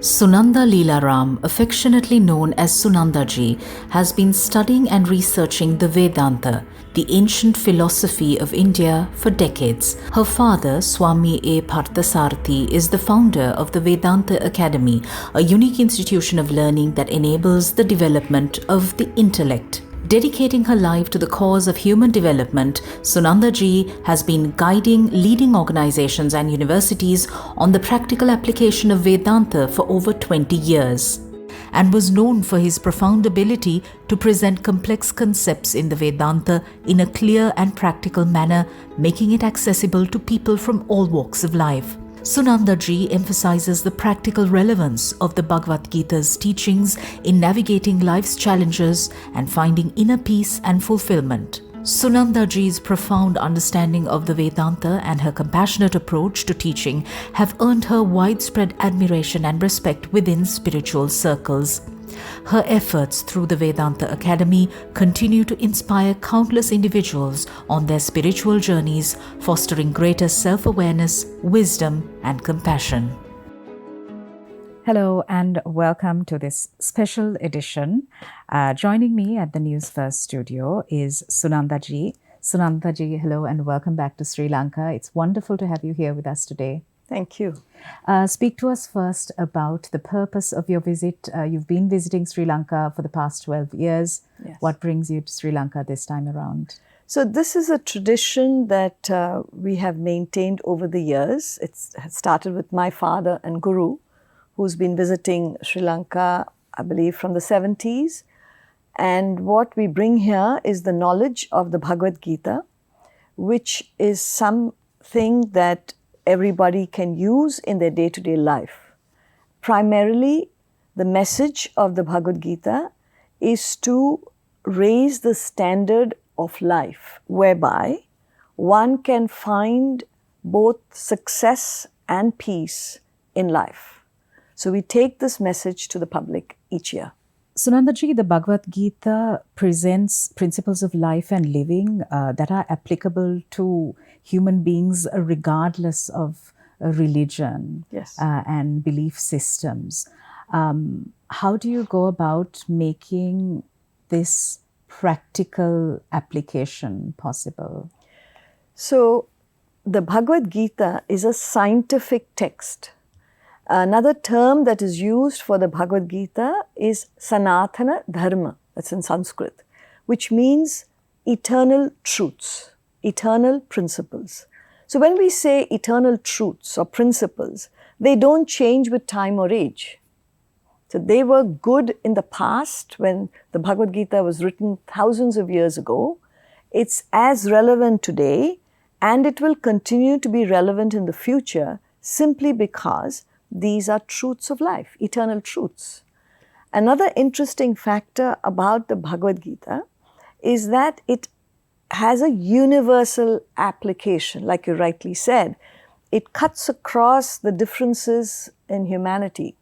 Sunanda Leelaram, affectionately known as Sunanda Ji, has been studying and researching the Vedanta, the ancient philosophy of India, for decades. Her father, Swami A. Parthasarathi, is the founder of the Vedanta Academy, a unique institution of learning that enables the development of the intellect. Dedicating her life to the cause of human development, Sunanda Ji has been guiding leading organizations and universities on the practical application of Vedanta for over 20 years, and was known for his profound ability to present complex concepts in the Vedanta in a clear and practical manner, making it accessible to people from all walks of life. Sunanda Ji emphasizes the practical relevance of the Bhagavad Gita's teachings in navigating life's challenges and finding inner peace and fulfillment. Sunanda Ji's profound understanding of the Vedanta and her compassionate approach to teaching have earned her widespread admiration and respect within spiritual circles. Her efforts through the Vedanta Academy continue to inspire countless individuals on their spiritual journeys, fostering greater self-awareness, wisdom, and compassion. Hello and welcome to this special edition. Joining me at the News First studio is Sunanda Ji. Sunanda Ji, hello and welcome back to Sri Lanka. It's wonderful to have you here with us today. Thank you. Speak to us first about the purpose of your visit. You've been visiting Sri Lanka for the past 12 years. Yes. What brings you to Sri Lanka this time around? So this is a tradition that we have maintained over the years. It started with my father and Guru, who's been visiting Sri Lanka, I believe, from the 70s. And what we bring here is the knowledge of the Bhagavad Gita, which is something that everybody can use in their day-to-day life. Primarily, the message of the Bhagavad Gita is to raise the standard of life, whereby one can find both success and peace in life. So we take this message to the public each year. Sunanda Ji, the Bhagavad Gita presents principles of life and living that are applicable to human beings regardless of religion. Yes. And belief systems. How do you go about making this practical application possible? So the Bhagavad Gita is a scientific text. Another term that is used for the Bhagavad Gita is Sanatana Dharma, that's in Sanskrit, which means eternal truths, eternal principles. So when we say eternal truths or principles, they don't change with time or age. So they were good in the past when the Bhagavad Gita was written thousands of years ago. It's as relevant today, and it will continue to be relevant in the future simply because these are truths of life, eternal truths. Another interesting factor about the Bhagavad Gita is that it has a universal application, like you rightly said. It cuts across the differences in humanity,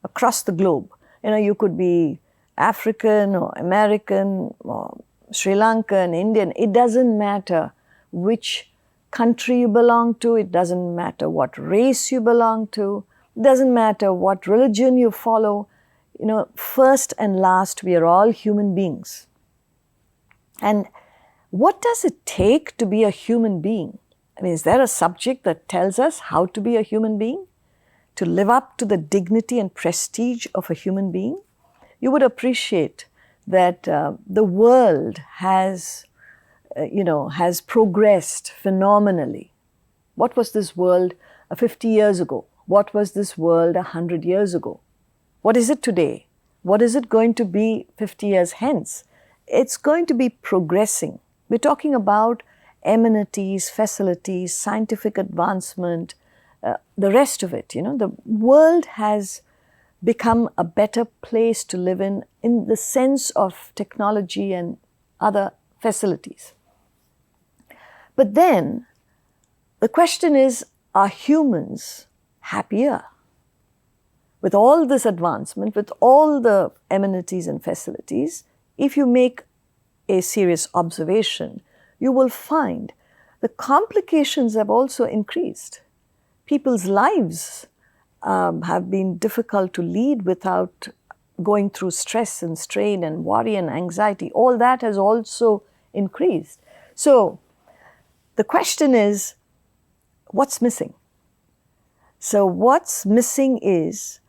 across the globe. You could be African or American or Sri Lankan, Indian. It doesn't matter which country you belong to. It doesn't matter what race you belong to. It doesn't matter what religion you follow. First and last, we are all human beings. And what does it take to be a human being? Is there a subject that tells us how to be a human being? To live up to the dignity and prestige of a human being? You would appreciate that the world has progressed phenomenally. What was this world 50 years ago? What was this world 100 years ago? What is it today? What is it going to be 50 years hence? It's going to be progressing. We're talking about amenities, facilities, scientific advancement, the rest of it. The world has become a better place to live in the sense of technology and other facilities. But then, the question is, are humans happier? With all this advancement, with all the amenities and facilities, if you make a serious observation, you will find the complications have also increased. People's lives have been difficult to lead without going through stress and strain and worry and anxiety. All that has also increased. So the question is, what's missing? So what's missing is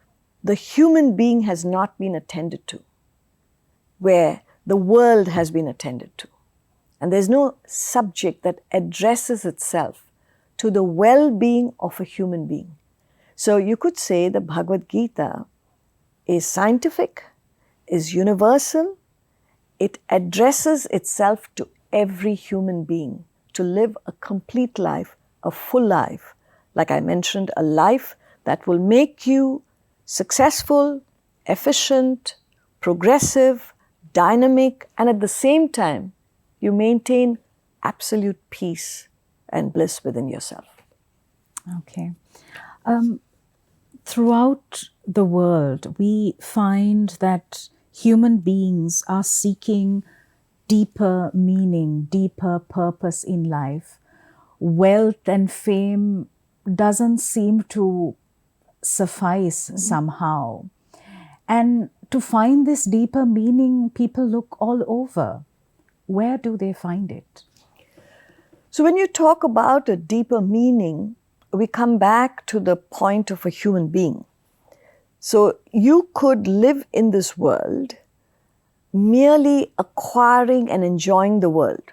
the human being has not been attended to, where the world has been attended to. And there's no subject that addresses itself to the well-being of a human being. So you could say the Bhagavad Gita is scientific, is universal. It addresses itself to every human being to live a complete life, a full life. Like I mentioned, a life that will make you successful, efficient, progressive, dynamic, and at the same time, you maintain absolute peace and bliss within yourself. Okay. Throughout the world, we find that human beings are seeking deeper meaning, deeper purpose in life. Wealth and fame doesn't seem to suffice somehow. And to find this deeper meaning, people look all over. Where do they find it? So when you talk about a deeper meaning, we come back to the point of a human being. So you could live in this world merely acquiring and enjoying the world.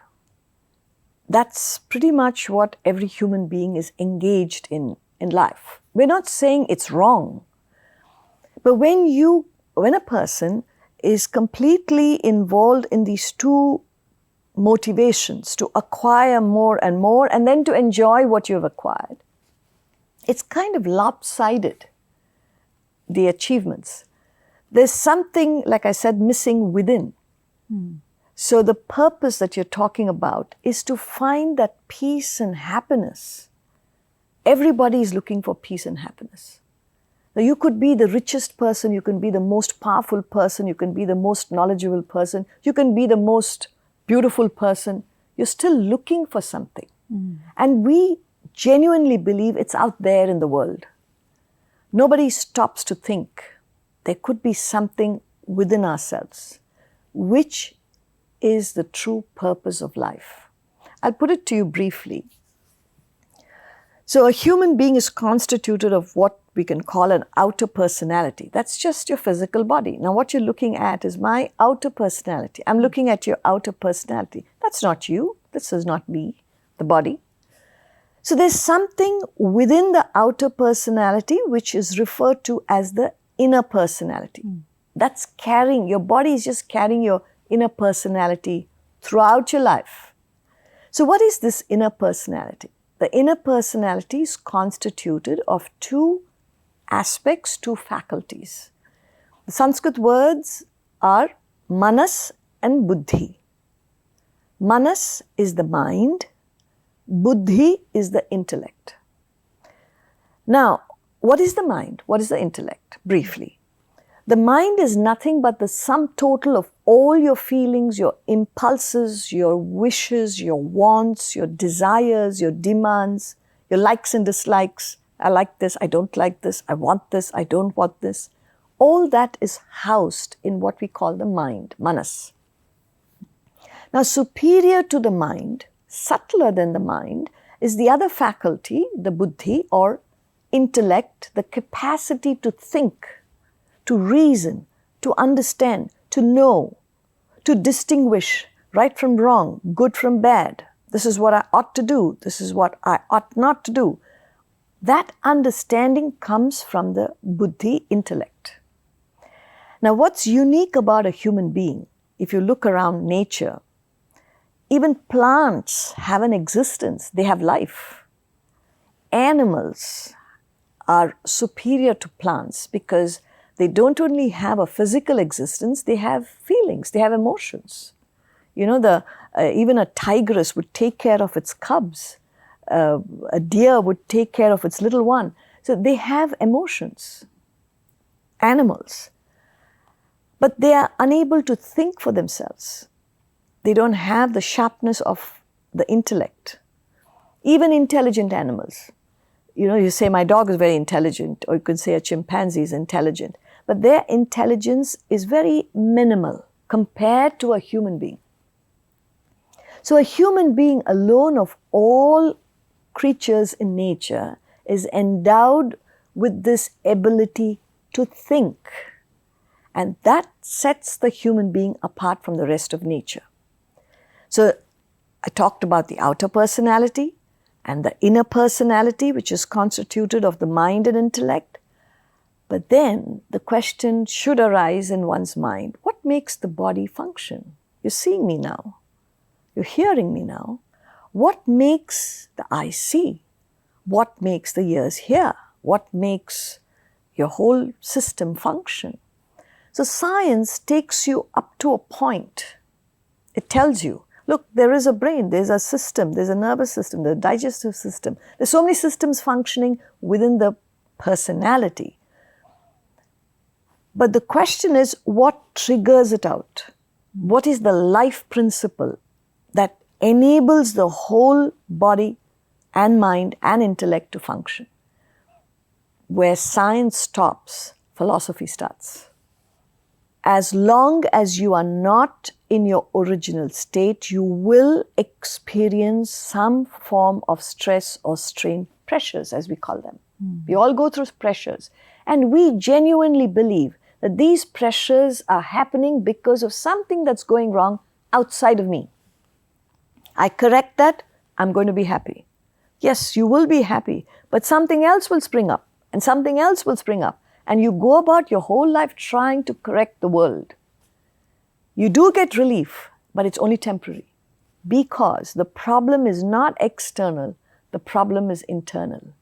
That's pretty much what every human being is engaged in life. We're not saying it's wrong. But when a person is completely involved in these two motivations, to acquire more and then to enjoy what you've acquired, it's kind of lopsided, the achievements. There's something, like I said, missing within. So the purpose that you're talking about is to find that peace and happiness. Everybody is looking for peace and happiness. Now you could be the richest person, you can be the most powerful person, you can be the most knowledgeable person, you can be the most beautiful person. You're still looking for something. And we genuinely believe it's out there in the world. Nobody stops to think there could be something within ourselves, which is the true purpose of life. I'll put it to you briefly. So a human being is constituted of what we can call an outer personality. That's just your physical body. Now what you're looking at is my outer personality. I'm looking at your outer personality. That's not you. This is not me, the body. So there's something within the outer personality which is referred to as the inner personality. That's carrying, your body is just carrying your inner personality throughout your life. So what is this inner personality? The inner personality is constituted of two aspects, two faculties. The Sanskrit words are manas and buddhi. Manas is the mind, buddhi is the intellect. Now, what is the mind? What is the intellect? Briefly. The mind is nothing but the sum total of all your feelings, your impulses, your wishes, your wants, your desires, your demands, your likes and dislikes. I like this, I don't like this, I want this, I don't want this. All that is housed in what we call the mind, manas. Now, superior to the mind, subtler than the mind, is the other faculty, the buddhi or intellect, the capacity to think, to reason, to understand, to know, to distinguish right from wrong, good from bad. This is what I ought to do. This is what I ought not to do. That understanding comes from the buddhi intellect. Now, what's unique about a human being, if you look around nature, even plants have an existence. They have life. Animals are superior to plants because they don't only have a physical existence, they have feelings, they have emotions. You know, even a tigress would take care of its cubs. A deer would take care of its little one. So they have emotions, animals. But they are unable to think for themselves. They don't have the sharpness of the intellect. Even intelligent animals. You say my dog is very intelligent, or you could say a chimpanzee is intelligent, but their intelligence is very minimal compared to a human being. So a human being alone of all creatures in nature is endowed with this ability to think. And that sets the human being apart from the rest of nature. So I talked about the outer personality and the inner personality, which is constituted of the mind and intellect. But then the question should arise in one's mind, what makes the body function? You're seeing me now. You're hearing me now. What makes the eyes see? What makes the ears hear? What makes your whole system function? So science takes you up to a point. It tells you, look, there is a brain, there's a system, there's a nervous system, there's a digestive system. There's so many systems functioning within the personality. But the question is, what triggers it out? What is the life principle that enables the whole body and mind and intellect to function? Where science stops, philosophy starts. As long as you are not in your original state, you will experience some form of stress or strain, pressures as we call them. We all go through pressures. And we genuinely believe that these pressures are happening because of something that's going wrong outside of me. I correct that, I'm going to be happy. Yes, you will be happy, but something else will spring up, and something else will spring up. And you go about your whole life trying to correct the world. You do get relief, but it's only temporary. Because the problem is not external, the problem is internal.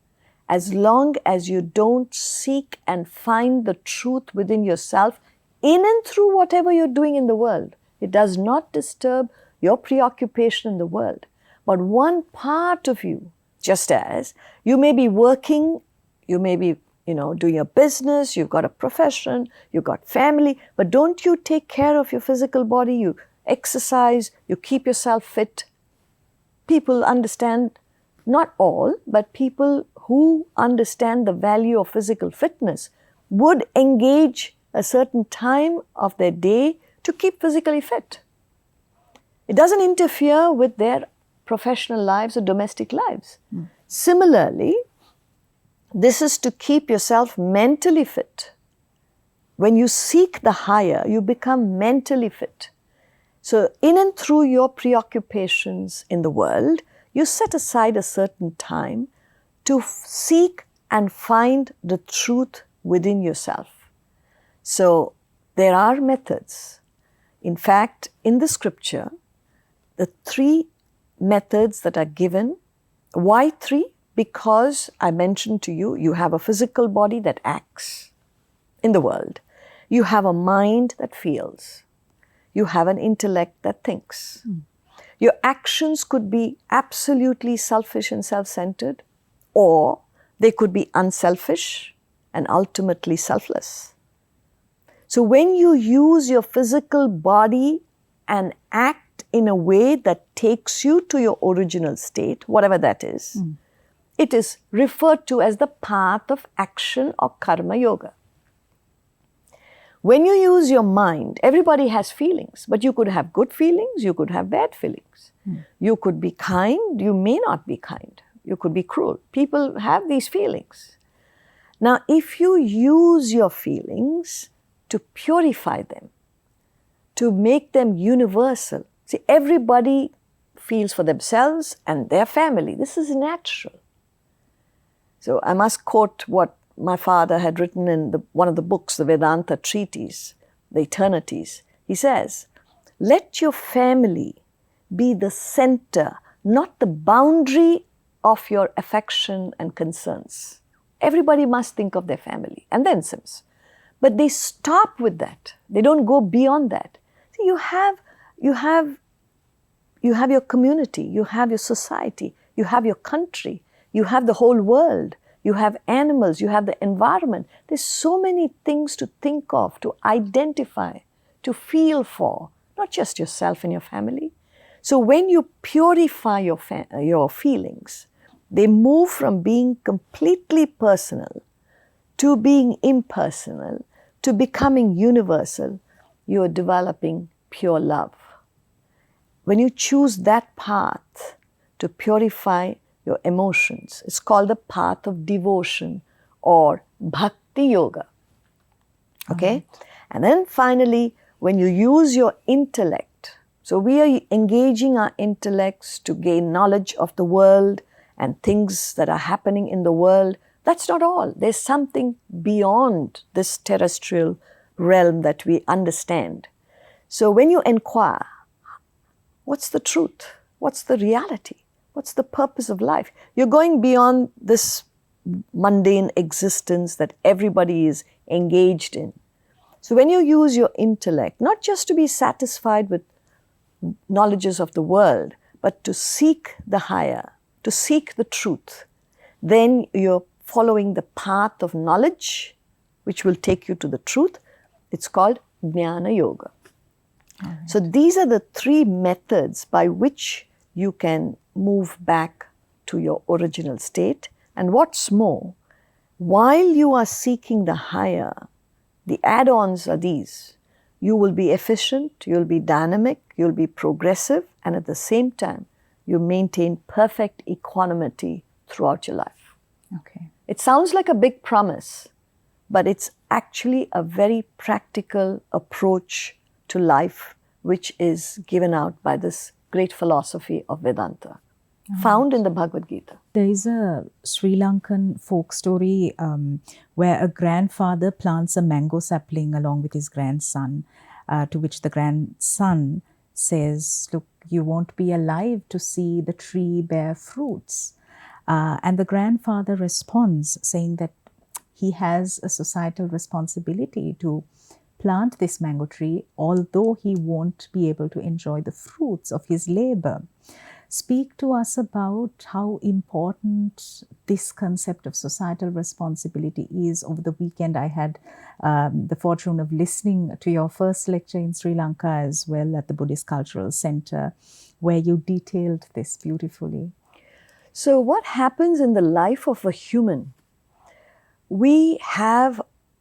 As long as you don't seek and find the truth within yourself, in and through whatever you're doing in the world, it does not disturb your preoccupation in the world. But one part of you, just as you may be working, you may be doing your business, you've got a profession, you've got family, but don't you take care of your physical body, you exercise, you keep yourself fit. People understand, not all, but people who understand the value of physical fitness would engage a certain time of their day to keep physically fit. It doesn't interfere with their professional lives or domestic lives. Similarly, this is to keep yourself mentally fit. When you seek the higher, you become mentally fit. So in and through your preoccupations in the world, you set aside a certain time to seek and find the truth within yourself. So there are methods. In fact, in the scripture, the 3 methods that are given. Why 3? Because I mentioned to you, you have a physical body that acts in the world. You have a mind that feels. You have an intellect that thinks. Your actions could be absolutely selfish and self-centered, or they could be unselfish and ultimately selfless. So when you use your physical body and act in a way that takes you to your original state, whatever that is, it is referred to as the path of action or karma yoga. When you use your mind, everybody has feelings, but you could have good feelings, you could have bad feelings. You could be kind, you may not be kind. You could be cruel. People have these feelings. Now, if you use your feelings to purify them, to make them universal, see, everybody feels for themselves and their family. This is natural. So I must quote what my father had written in one of the books, the Vedanta treatise, the Eternities. He says, let your family be the center, not the boundary of your affection and concerns. Everybody must think of their family and then themselves. But they stop with that. They don't go beyond that. See, you have your community, you have your society, you have your country, you have the whole world, you have animals, you have the environment. There's so many things to think of, to identify, to feel for, not just yourself and your family. So when you purify your feelings, they move from being completely personal to being impersonal to becoming universal, you are developing pure love. When you choose that path to purify your emotions, it's called the path of devotion or bhakti yoga. Okay? Right. And then finally, when you use your intellect, so we are engaging our intellects to gain knowledge of the world and things that are happening in the world. That's not all. There's something beyond this terrestrial realm that we understand. So when you inquire, what's the truth? What's the reality? What's the purpose of life? You're going beyond this mundane existence that everybody is engaged in. So when you use your intellect, not just to be satisfied with knowledges of the world, but to seek the higher, to seek the truth, then you're following the path of knowledge, which will take you to the truth. It's called Gana Yoga. Right. So these are the three methods by which you can move back to your original state. And what's more, while you are seeking the higher, the add-ons are these. You will be efficient, you'll be dynamic, you'll be progressive, and at the same time, you maintain perfect equanimity throughout your life. Okay. It sounds like a big promise, but it's actually a very practical approach to life, which is given out by this great philosophy of Vedanta, found in the Bhagavad Gita. There is a Sri Lankan folk story where a grandfather plants a mango sapling along with his grandson, to which the grandson says, "Look, you won't be alive to see the tree bear fruits." And the grandfather responds saying that he has a societal responsibility to plant this mango tree, although he won't be able to enjoy the fruits of his labor. Speak to us about how important this concept of societal responsibility is. Over the weekend, I had the fortune of listening to your first lecture in Sri Lanka as well at the Buddhist Cultural Center, where you detailed this beautifully. So what happens in the life of a human? We have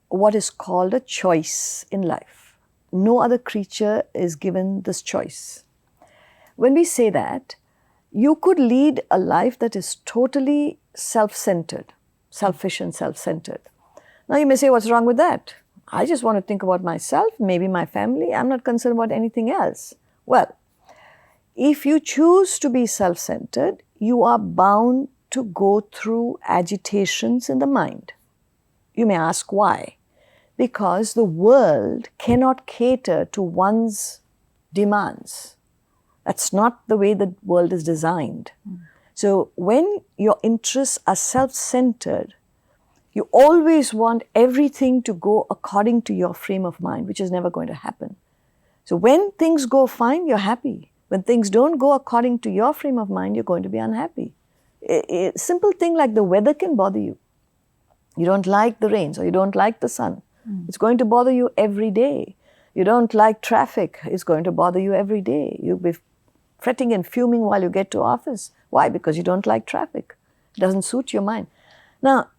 what is called a choice in life. No other creature is given this choice. When we say that, you could lead a life that is totally self-centered, selfish and self-centered. Now you may say, what's wrong with that? I just want to think about myself, maybe my family. I'm not concerned about anything else. Well, if you choose to be self-centered, you are bound to go through agitations in the mind. You may ask why. Because the world cannot cater to one's demands. That's not the way the world is designed. So when your interests are self-centered, you always want everything to go according to your frame of mind, which is never going to happen. So when things go fine, you're happy. When things don't go according to your frame of mind, you're going to be unhappy. A simple thing like the weather can bother you. You don't like the rains or you don't like the sun. It's going to bother you every day. You don't like traffic. It's going to bother you every day. You'll be fretting and fuming while you get to office. Why? Because you don't like traffic. It doesn't suit your mind. Now,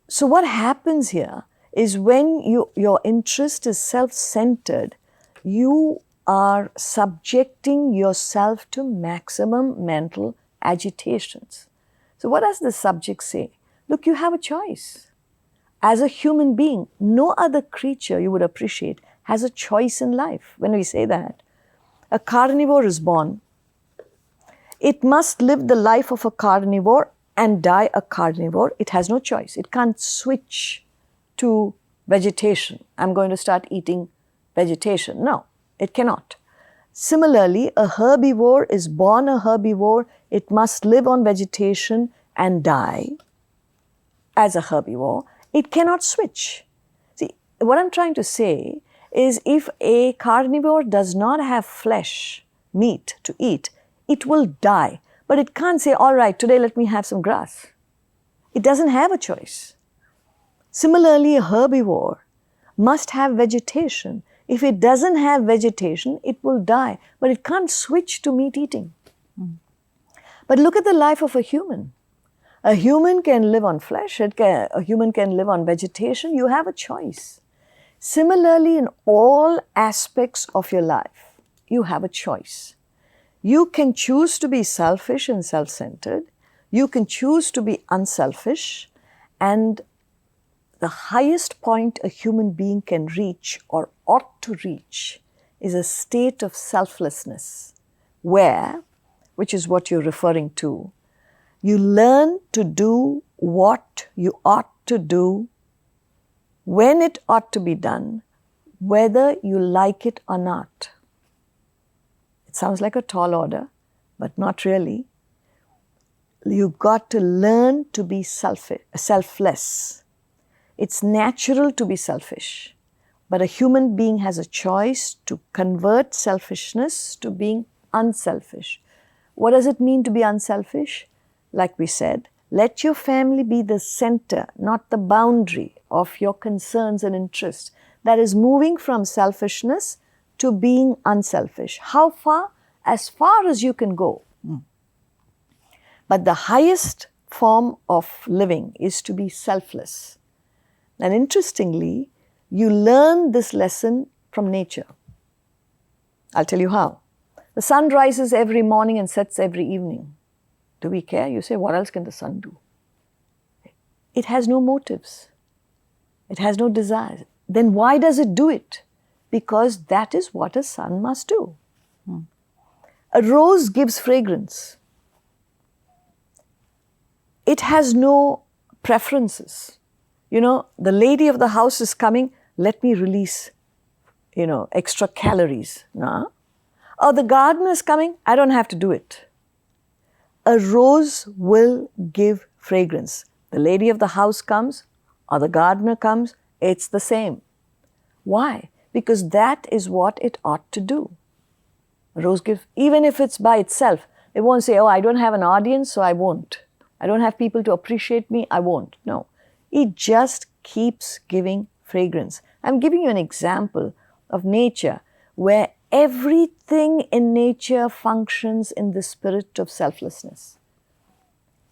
so what happens here is when your interest is self-centered, you are subjecting yourself to maximum mental agitations. So what does the subject say? Look, you have a choice. As a human being, no other creature you would appreciate has a choice in life. When we say that, a carnivore is born. It must live the life of a carnivore and die a carnivore. It has no choice. It can't switch to vegetation. I'm going to start eating vegetation. No, it cannot. Similarly, a herbivore is born a herbivore. It must live on vegetation and die as a herbivore. It cannot switch. See, what I'm trying to say is if a carnivore does not have flesh, meat to eat, it will die. But it can't say, all right, today let me have some grass. It doesn't have a choice. Similarly, a herbivore must have vegetation. If it doesn't have vegetation, it will die. But it can't switch to meat eating. But look at the life of a human. A human can live on flesh, a human can live on vegetation. You have a choice. Similarly, in all aspects of your life, you have a choice. You can choose to be selfish and self-centered. You can choose to be unselfish. And the highest point a human being can reach or ought to reach is a state of selflessness, where, which is what you're referring to, you learn to do what you ought to do, when it ought to be done, whether you like it or not. It sounds like a tall order, but not really. You've got to learn to be selfless. It's natural to be selfish, but a human being has a choice to convert selfishness to being unselfish. What does it mean to be unselfish? Like we said, let your family be the center, not the boundary of your concerns and interests. That is moving from selfishness to being unselfish. How far? As far as you can go. But the highest form of living is to be selfless. And interestingly, you learn this lesson from nature. I'll tell you how. The sun rises every morning and sets every evening. Do we care? You say, what else can the sun do? It has no motives. It has no desires. Then why does it do it? Because that is what a sun must do. A rose gives fragrance. It has no preferences. You know, the lady of the house is coming, let me release, extra calories. No? Or the gardener is coming, I don't have to do it. A rose will give fragrance. The lady of the house comes, or the gardener comes, it's the same. Why? Because that is what it ought to do. A rose gives, even if it's by itself, it won't say, oh, I don't have an audience, so I won't. I don't have people to appreciate me, I won't. No. It just keeps giving fragrance. I'm giving you an example of nature where everything in nature functions in the spirit of selflessness,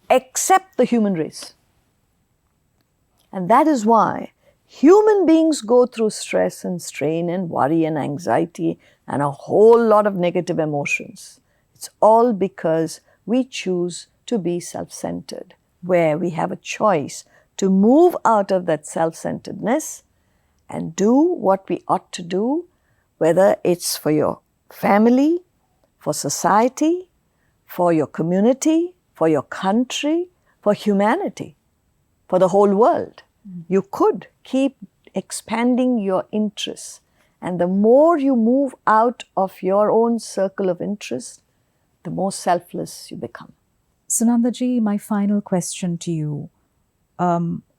except the human race. And that is why human beings go through stress and strain and worry and anxiety and a whole lot of negative emotions. It's all because we choose to be self-centered, where we have a choice to move out of that self-centeredness and do what we ought to do, whether it's for your family, for society, for your community, for your country, for humanity, for the whole world. You could keep expanding your interests. And the more you move out of your own circle of interest, the more selfless you become. Sunanda Ji, my final question to you.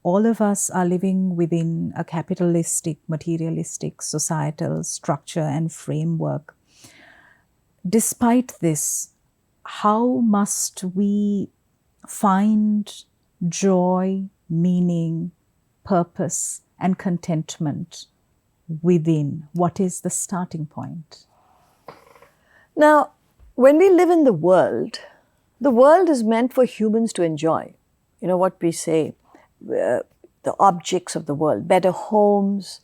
All of us are living within a capitalistic, materialistic, societal structure and framework. Despite this, how must we find joy, meaning, purpose, and contentment within? What is the starting point? Now, when we live in the world is meant for humans to enjoy. You know what we say, the objects of the world, better homes,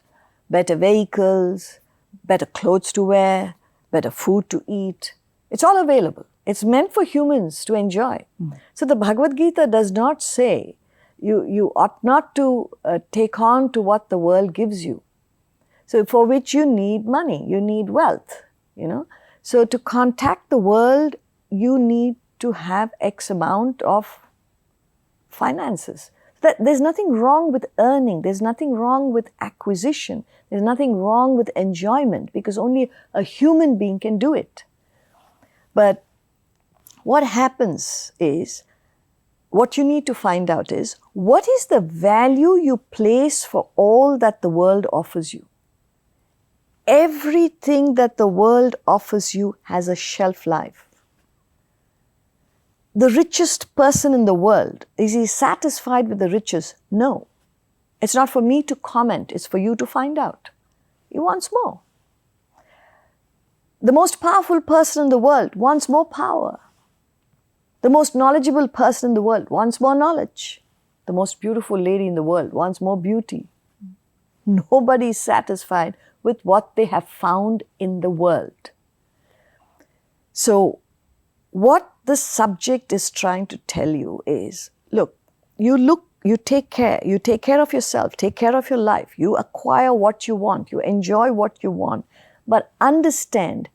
better vehicles, better clothes to wear, better food to eat. It's all available. It's meant for humans to enjoy. So the Bhagavad Gita does not say you ought not to take on to what the world gives you. So for which you need money, you need wealth, So to contact the world, you need to have X amount of finances. There's nothing wrong with earning. There's nothing wrong with acquisition. There's nothing wrong with enjoyment, because only a human being can do it. But what happens is, what you need to find out is, what is the value you place for all that the world offers you? Everything that the world offers you has a shelf life. The richest person in the world, is he satisfied with the riches? No. It's not for me to comment, it's for you to find out. He wants more. The most powerful person in the world wants more power. The most knowledgeable person in the world wants more knowledge. The most beautiful lady in the world wants more beauty. Nobody is satisfied with what they have found in the world. So, what the subject is trying to tell you is, you take care of yourself, take care of your life, you acquire what you want, you enjoy what you want, but understand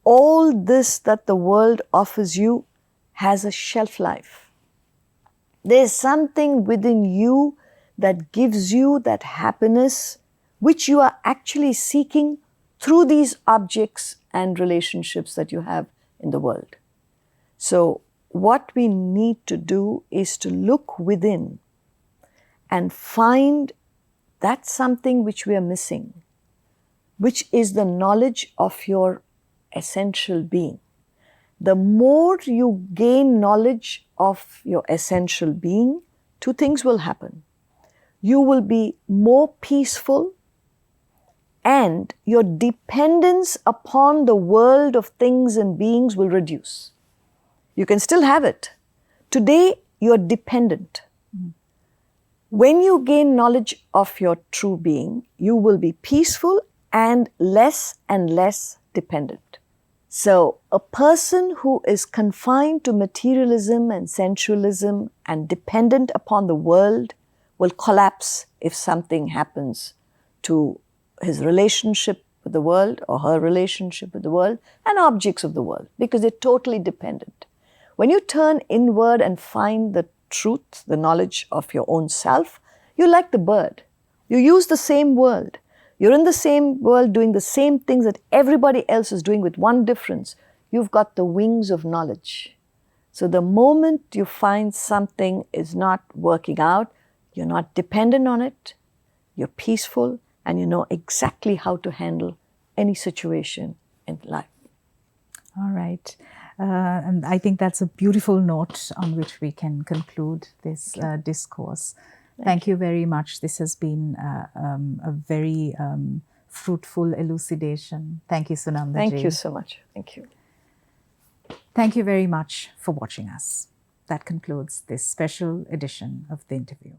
all this that the world offers you has a shelf life. There's something within you that gives you that happiness which you are actually seeking through these objects and relationships that you have in the world. So what we need to do is to look within and find that something which we are missing, which is the knowledge of your essential being. The more you gain knowledge of your essential being, two things will happen. You will be more peaceful, and your dependence upon the world of things and beings will reduce. You can still have it. Today, you're dependent. When you gain knowledge of your true being, you will be peaceful and less dependent. So, a person who is confined to materialism and sensualism and dependent upon the world will collapse if something happens to his relationship with the world or her relationship with the world and objects of the world, because they're totally dependent. When you turn inward and find the truth, the knowledge of your own self, you're like the bird. You use the same world. You're in the same world doing the same things that everybody else is doing, with one difference. You've got the wings of knowledge. So the moment you find something is not working out, you're not dependent on it, you're peaceful, and you know exactly how to handle any situation in life. All right. And I think that's a beautiful note on which we can conclude this discourse. Thank you very much. This has been a very fruitful elucidation. Thank you, Sunanda Ji. Thank you so much. Thank you. Thank you very much for watching us. That concludes this special edition of the interview.